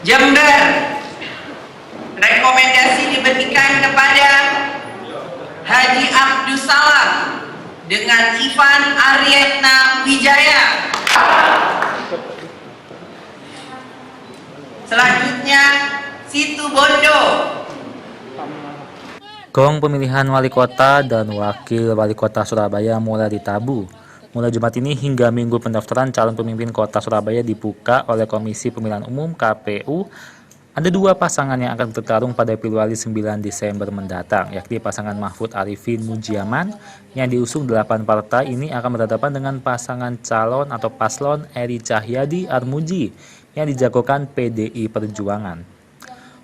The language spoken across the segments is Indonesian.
Jember, rekomendasi diberikan kepada Haji Abdus Salam dengan Ivan Aryetna Wijaya. Selanjutnya Situbondo. Gong pemilihan wali kota dan wakil wali kota Surabaya mulai ditabuh. Mulai Jumat ini hingga Minggu pendaftaran calon pemimpin kota Surabaya dibuka oleh Komisi Pemilihan Umum KPU. Ada dua pasangan yang akan bertarung pada Pilwali 9 Desember mendatang, yakni pasangan Mahfud Arifin Mujiaman yang diusung 8 partai ini akan berhadapan dengan pasangan calon atau paslon Eri Cahyadi Armuji yang dijagokan PDI Perjuangan.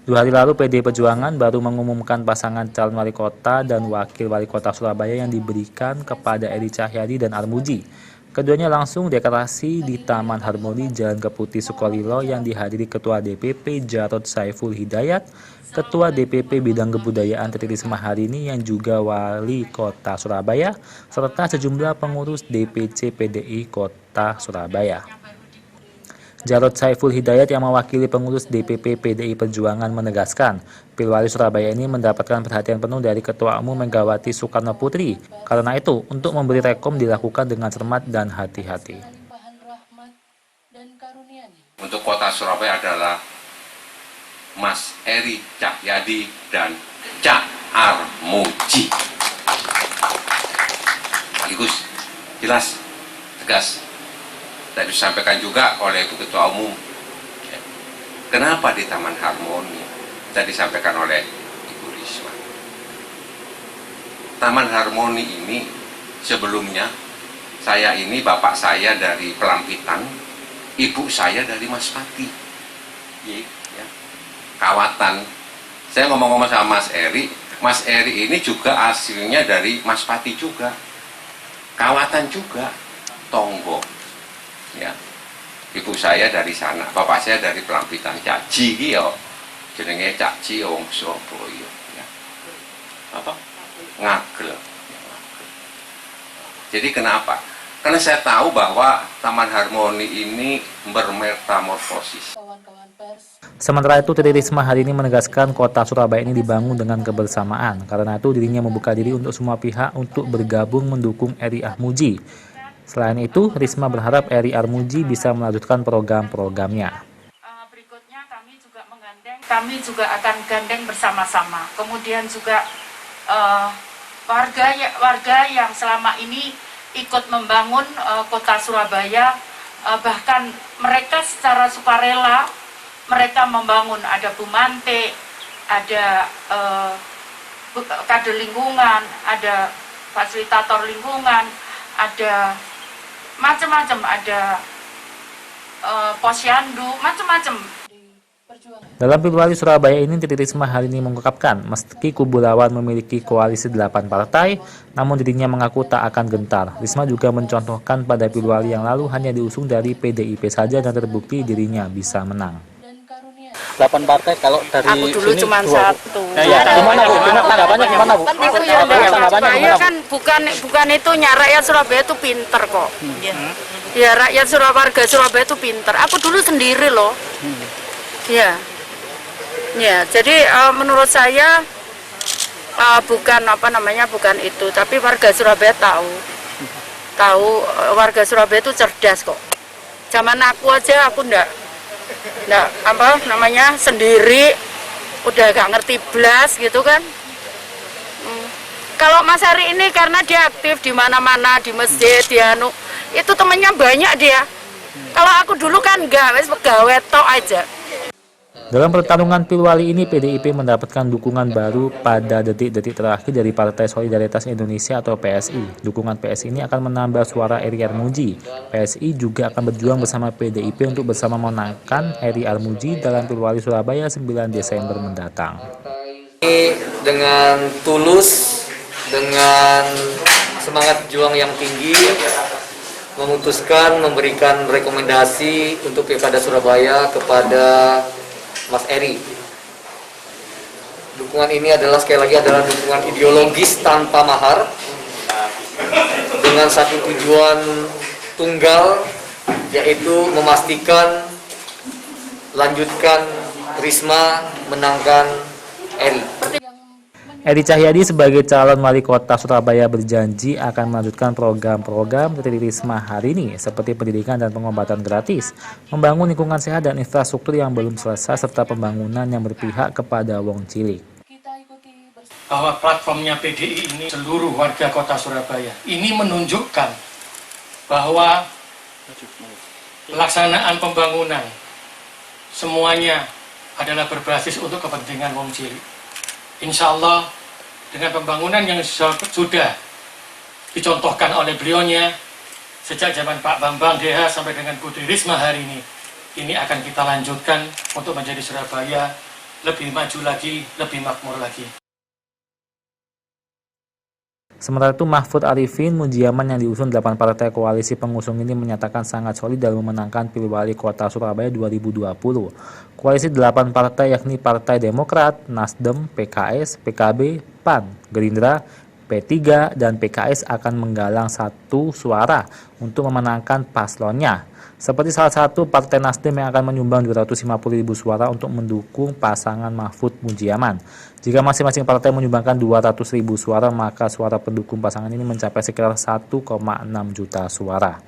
2 hari lalu PDI Perjuangan baru mengumumkan pasangan calon wali kota dan wakil wali kota Surabaya yang diberikan kepada Eri Cahyadi dan Armuji. Keduanya langsung deklarasi di Taman Harmoni Jalan Keputih Sukolilo yang dihadiri Ketua DPP Jarod Saiful Hidayat, Ketua DPP Bidang Kebudayaan Tri Risma Harini yang juga Wali Kota Surabaya, serta sejumlah pengurus DPC PDI Kota Surabaya. Jarod Saiful Hidayat yang mewakili pengurus DPP PDI Perjuangan menegaskan, Pilwali Surabaya ini mendapatkan perhatian penuh dari Ketua Umum Megawati Soekarno Putri. Karena itu, untuk memberi rekom dilakukan dengan cermat dan hati-hati. Untuk kota Surabaya adalah Mas Eri Cahyadi dan Cak Armuji. Bagus, jelas, tegas. Tadi disampaikan juga oleh Ibu Ketua Umum. Kenapa di Taman Harmoni? Tadi disampaikan oleh Ibu Risma. Taman Harmoni ini sebelumnya saya ini bapak saya dari Pelampitan, ibu saya dari Maspati. Ya. Kawatan. Saya ngomong-ngomong sama Mas Eri ini juga aslinya dari Maspati juga. Kawatan juga, Tonggo. Ya, ibu saya dari sana, bapak saya dari Pelampitan, Cak Ji yo, jenenge Cak Ji wong Surabaya, ya. Apa? Ngagel. Jadi kenapa? Karena saya tahu bahwa Taman Harmoni ini bermetamorfosis. Sementara itu, Tri Risma hari ini menegaskan kota Surabaya ini dibangun dengan kebersamaan. Karena itu, dirinya membuka diri untuk semua pihak untuk bergabung mendukung Eri Armuji. Selain itu, Risma berharap Eri Armuji bisa melanjutkan program-programnya. Berikutnya kami juga akan gandeng bersama-sama. Kemudian juga warga yang selama ini ikut membangun kota Surabaya, bahkan mereka secara sukarela mereka membangun, ada Bumante, ada kader lingkungan, ada fasilitator lingkungan, ada macam-macam, ada posyandu, macam-macam. Dalam Pilwali Surabaya ini, Tri Risma hari ini mengungkapkan, meski kubu lawan memiliki koalisi 8 partai, namun dirinya mengaku tak akan gentar. Risma juga mencontohkan pada Pilwali yang lalu hanya diusung dari PDIP saja dan terbukti dirinya bisa menang. 8 partai kalau dari aku dulu cuma satu. Ya, gimana Bu? Tanggapannya gimana Bu? Saya kan bukan itu, rakyat Surabaya itu pinter kok. Ya, rakyat warga Surabaya itu pinter. Aku dulu sendiri loh. Ya. Ya, jadi menurut saya bukan itu, tapi warga Surabaya tahu warga Surabaya itu cerdas kok. Zaman aku aja aku enggak sendiri, udah gak ngerti blas gitu kan. Kalau Mas Ari ini karena dia aktif di mana-mana, di masjid, itu temennya banyak dia. Kalau aku dulu kan enggak, wis pegawai tok aja. Dalam pertarungan Pilwali ini, PDIP mendapatkan dukungan baru pada detik-detik terakhir dari Partai Solidaritas Indonesia atau PSI. Dukungan PSI ini akan menambah suara Eri Armuji. PSI juga akan berjuang bersama PDIP untuk bersama memenangkan Eri Armuji dalam Pilwali Surabaya 9 Desember mendatang. Dengan tulus, dengan semangat juang yang tinggi, memutuskan memberikan rekomendasi untuk Pilkada Surabaya kepada Mas Eri. Dukungan ini adalah sekali lagi dukungan ideologis tanpa mahar, dengan satu tujuan tunggal, yaitu memastikan lanjutkan Risma menangkan Eri. Eri Cahyadi sebagai calon wali kota Surabaya berjanji akan melanjutkan program-program Tri Risma hari ini seperti pendidikan dan pengobatan gratis, membangun lingkungan sehat dan infrastruktur yang belum selesai, serta pembangunan yang berpihak kepada wong cilik. Bahwa platformnya PDI ini seluruh warga kota Surabaya ini menunjukkan bahwa pelaksanaan pembangunan semuanya adalah berbasis untuk kepentingan wong cilik. Insya Allah dengan pembangunan yang sudah dicontohkan oleh beliaunya sejak zaman Pak Bambang DH sampai dengan Bu Tri Risma hari ini akan kita lanjutkan untuk menjadi Surabaya lebih maju lagi, lebih makmur lagi. Sementara itu, Mahfud Arifin Mudjiaman yang diusung 8 partai koalisi pengusung ini menyatakan sangat solid dalam memenangkan Pilih Wali Kota Surabaya 2020. Koalisi 8 partai yakni Partai Demokrat, Nasdem, PKS, PKB, PAN, Gerindra, P3, dan PKS akan menggalang 1 suara untuk memenangkan paslonnya. Seperti salah satu Partai Nasdem yang akan menyumbang 250.000 suara untuk mendukung pasangan Mahfud Mudjiaman. Jika masing-masing partai menyumbangkan 200.000 suara, maka suara pendukung pasangan ini mencapai sekitar 1,6 juta suara.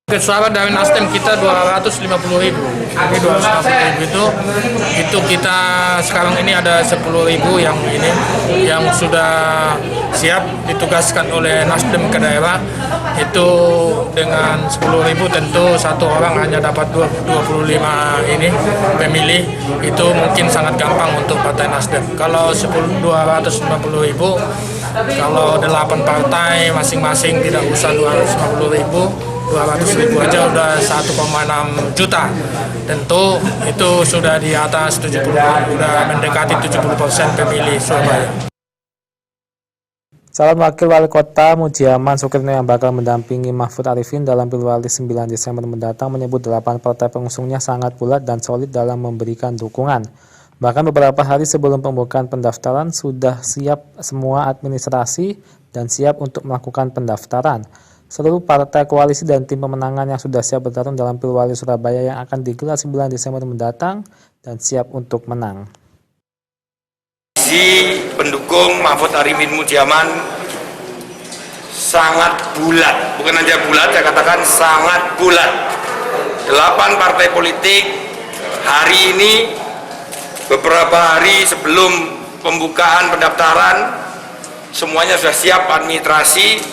Suara dari Nasdem kita 250.000. Ini 250.000 itu kita sekarang ini ada 10.000 yang sudah siap ditugaskan oleh Nasdem ke daerah. Itu dengan 10.000 tentu satu orang hanya dapat 25 pemilih. Itu mungkin sangat gampang untuk Partai Nasdem. Kalau 250.000, kalau 8 partai masing-masing tidak usah 250.000, 200.000 aja udah 1,6 juta. Tentu itu sudah di atas 70, sudah mendekati 70% pemilih Surabaya. Calon wakil wali kota Mudjiaman Sukirno yang bakal mendampingi Mahfud Arifin dalam Pilwali 9 Desember mendatang menyebut 8 partai pengusungnya sangat bulat dan solid dalam memberikan dukungan. Bahkan beberapa hari sebelum pembukaan pendaftaran sudah siap semua administrasi dan siap untuk melakukan pendaftaran. Seluruh partai koalisi dan tim pemenangan yang sudah siap bertarung dalam Pilwali Surabaya yang akan digelar 9 Desember mendatang dan siap untuk menang. Si pendukung Mahfud Arifin Mudjiaman sangat bulat, bukan hanya bulat, saya katakan sangat bulat. 8 partai politik hari ini, beberapa hari sebelum pembukaan pendaftaran, semuanya sudah siap administrasi,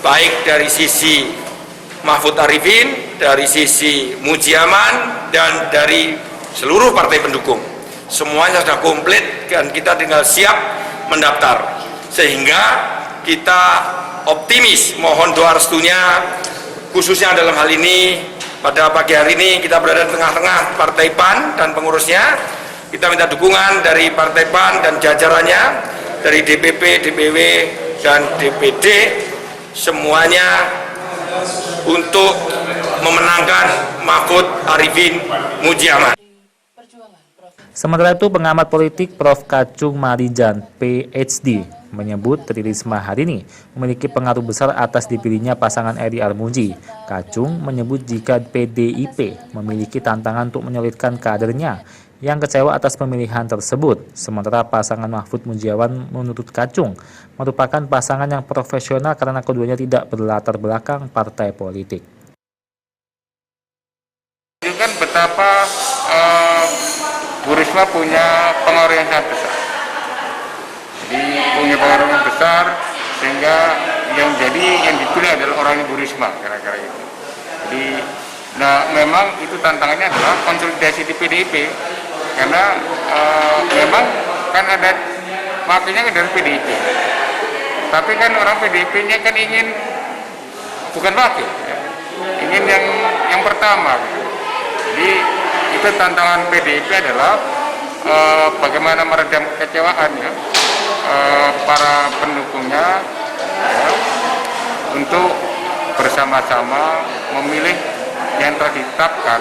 baik dari sisi Mahfud Arifin, dari sisi Mudjiaman, dan dari seluruh partai pendukung. Semuanya sudah komplit dan kita tinggal siap mendaftar. Sehingga kita optimis, mohon doa restunya, khususnya dalam hal ini, pada pagi hari ini kita berada di tengah-tengah Partai PAN dan pengurusnya. Kita minta dukungan dari Partai PAN dan jajarannya, dari DPP, DPW, dan DPD, semuanya untuk memenangkan Mahfud Arifin Mudjiaman. Sementara itu, pengamat politik Prof. Kacung Marijan, PhD, menyebut Tri Risma hari ini memiliki pengaruh besar atas dipilihnya pasangan Eri Armuji. Kacung menyebut jika PDIP memiliki tantangan untuk menyulitkan kadernya yang kecewa atas pemilihan tersebut. Sementara pasangan Mahfud Mudjiaman menurut Kacung merupakan pasangan yang profesional karena keduanya tidak berlatar belakang partai politik. Itu kan betapa Bu Risma punya pengaruh yang sangat besar. Jadi punya pengaruh yang besar sehingga yang dipilih adalah orangnya Bu Risma, kira-kira itu. Jadi, memang itu tantangannya adalah konsolidasi di PDIP. Karena memang kan ada wakilnya dari PDIP, tapi kan orang PDIP-nya kan ingin bukan wakil, ya. Ingin yang pertama. Jadi itu tantangan PDIP adalah bagaimana meredam kekecewaan ya, para pendukungnya ya, untuk bersama-sama memilih yang telah ditetapkan.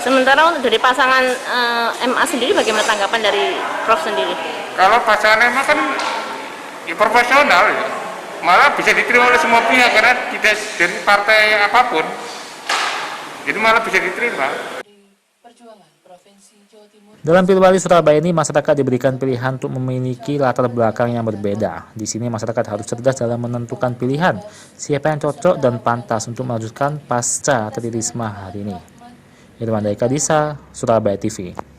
Sementara untuk dari pasangan MA sendiri, bagaimana tanggapan dari Prof sendiri? Kalau pasangan MA kan ya, profesional, ya. Malah bisa diterima oleh semua pihak karena tidak dari partai apapun, jadi malah bisa diterima. Dalam Pilwali Surabaya ini, masyarakat diberikan pilihan untuk memiliki latar belakang yang berbeda. Di sini masyarakat harus cerdas dalam menentukan pilihan siapa yang cocok dan pantas untuk melanjutkan pasca Tri Risma hari ini. Irwan Daika Disa, Surabaya TV.